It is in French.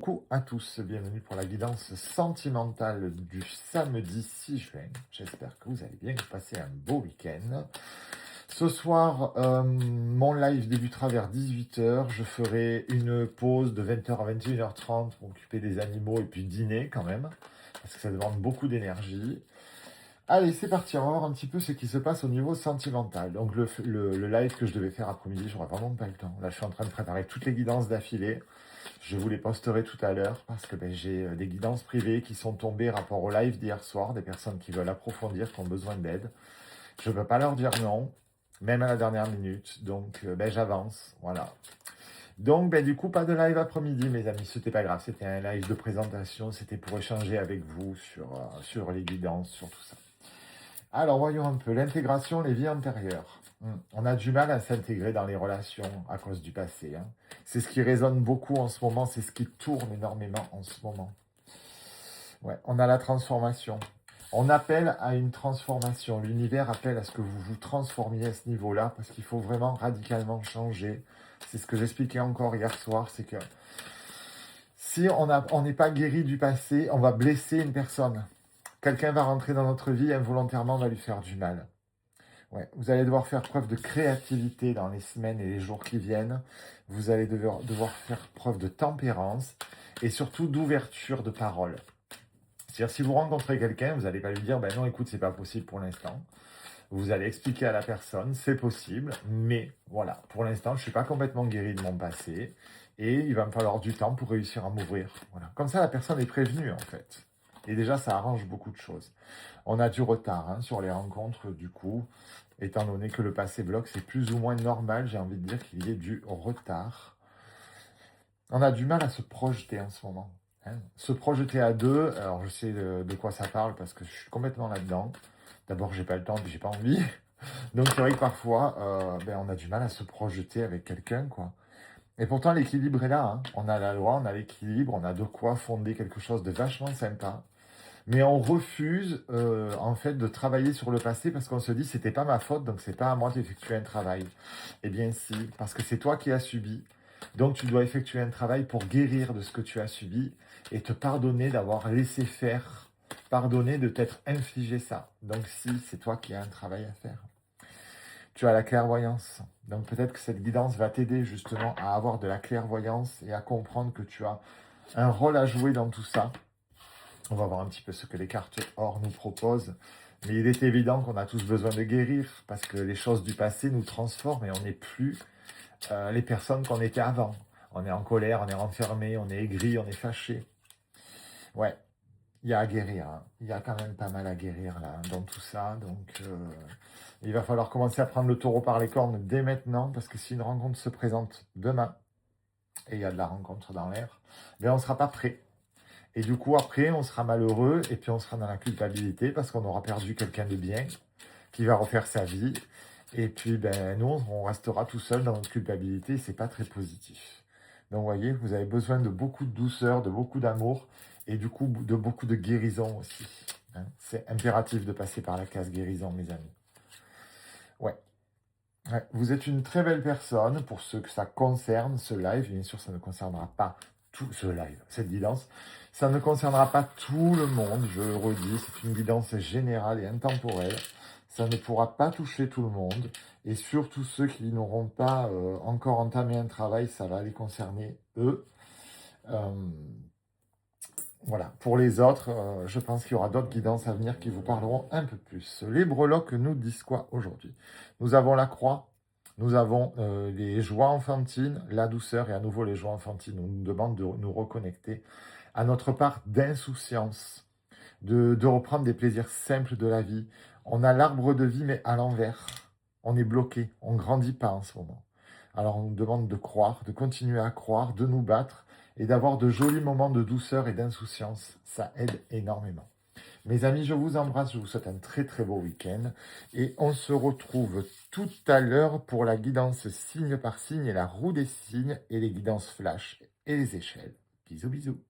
Coucou à tous, bienvenue pour la guidance sentimentale du samedi 6 juin. J'espère que vous allez bien, que vous passez un beau week-end. Ce soir, mon live débutera vers 18h. Je ferai une pause de 20h à 21h30 pour m'occuper des animaux et puis dîner quand même, parce que ça demande beaucoup d'énergie. Allez, c'est parti, on va voir un petit peu ce qui se passe au niveau sentimental. Donc le live que je devais faire après-midi, j'aurais vraiment pas le temps. Là, je suis en train de préparer toutes les guidances d'affilée. Je vous les posterai tout à l'heure parce que j'ai des guidances privées qui sont tombées rapport au live d'hier soir, des personnes qui veulent approfondir, qui ont besoin d'aide. Je ne peux pas leur dire non, même à la dernière minute, donc j'avance, voilà. Donc du coup, pas de live après-midi, mes amis, c'était pas grave, c'était un live de présentation, c'était pour échanger avec vous sur les guidances, sur tout ça. Alors, voyons un peu l'intégration, les vies antérieures. On a du mal à s'intégrer dans les relations à cause du passé. C'est ce qui résonne beaucoup en ce moment, c'est ce qui tourne énormément en ce moment. Ouais, on a la transformation. On appelle à une transformation. L'univers appelle à ce que vous vous transformiez à ce niveau-là, parce qu'il faut vraiment radicalement changer. C'est ce que j'expliquais encore hier soir, c'est que si on n'est pas guéri du passé, on va blesser une personne. Quelqu'un va rentrer dans notre vie, involontairement, on va lui faire du mal. Ouais, vous allez devoir faire preuve de créativité dans les semaines et les jours qui viennent. Vous allez devoir faire preuve de tempérance et surtout d'ouverture de parole. C'est-à-dire, si vous rencontrez quelqu'un, vous n'allez pas lui dire « Ben non, écoute, c'est pas possible pour l'instant ». Vous allez expliquer à la personne « C'est possible, mais voilà, pour l'instant, je ne suis pas complètement guéri de mon passé et il va me falloir du temps pour réussir à m'ouvrir. » Voilà. Comme ça, la personne est prévenue, en fait. Et déjà, ça arrange beaucoup de choses. On a du retard sur les rencontres, du coup, étant donné que le passé bloque, c'est plus ou moins normal, j'ai envie de dire qu'il y ait du retard. On a du mal à se projeter en ce moment. Se projeter à deux, alors je sais de quoi ça parle parce que je suis complètement là-dedans. D'abord, j'ai pas le temps, puis j'ai pas envie. Donc c'est vrai que parfois, on a du mal à se projeter avec quelqu'un, quoi. Et pourtant, l'équilibre est là. On a la loi, on a l'équilibre, on a de quoi fonder quelque chose de vachement sympa. Mais on refuse, en fait, de travailler sur le passé parce qu'on se dit, c'était pas ma faute, donc c'est pas à moi d'effectuer un travail. Eh bien si, parce que c'est toi qui as subi. Donc tu dois effectuer un travail pour guérir de ce que tu as subi et te pardonner d'avoir laissé faire, pardonner de t'être infligé ça. Donc si, c'est toi qui as un travail à faire. Tu as la clairvoyance. Donc peut-être que cette guidance va t'aider justement à avoir de la clairvoyance et à comprendre que tu as un rôle à jouer dans tout ça. On va voir un petit peu ce que les cartes or nous proposent. Mais il est évident qu'on a tous besoin de guérir parce que les choses du passé nous transforment et on n'est plus les personnes qu'on était avant. On est en colère, on est renfermé, on est aigri, on est fâché. Ouais, il y a à guérir. Il y a quand même pas mal à guérir là, dans tout ça. Donc, il va falloir commencer à prendre le taureau par les cornes dès maintenant parce que si une rencontre se présente demain et il y a de la rencontre dans l'air, on ne sera pas prêt. Et du coup, après, on sera malheureux et puis on sera dans la culpabilité parce qu'on aura perdu quelqu'un de bien qui va refaire sa vie. Et puis, nous, on restera tout seul dans notre culpabilité et c'est pas très positif. Donc, vous voyez, vous avez besoin de beaucoup de douceur, de beaucoup d'amour et du coup, de beaucoup de guérison aussi. C'est impératif de passer par la case guérison, mes amis. Ouais. Vous êtes une très belle personne pour ceux que ça concerne, ce live. Bien sûr, ça ne concernera pas tout ce live, cette guidance. Ça ne concernera pas tout le monde, je le redis. C'est une guidance générale et intemporelle. Ça ne pourra pas toucher tout le monde. Et surtout ceux qui n'auront pas encore entamé un travail, ça va les concerner eux. Voilà. Pour les autres, je pense qu'il y aura d'autres guidances à venir qui vous parleront un peu plus. Les breloques nous disent quoi aujourd'hui? Nous avons la croix, nous avons les joies enfantines, la douceur et à nouveau les joies enfantines. On nous demande de nous reconnecter à notre part d'insouciance, de reprendre des plaisirs simples de la vie. On a l'arbre de vie mais à l'envers. On est bloqué, on ne grandit pas en ce moment. Alors on nous demande de croire, de continuer à croire, de nous battre et d'avoir de jolis moments de douceur et d'insouciance. Ça aide énormément. Mes amis, je vous embrasse, je vous souhaite un très très beau week-end et on se retrouve tout à l'heure pour la guidance signe par signe et la roue des signes et les guidances flash et les échelles. Bisous bisous.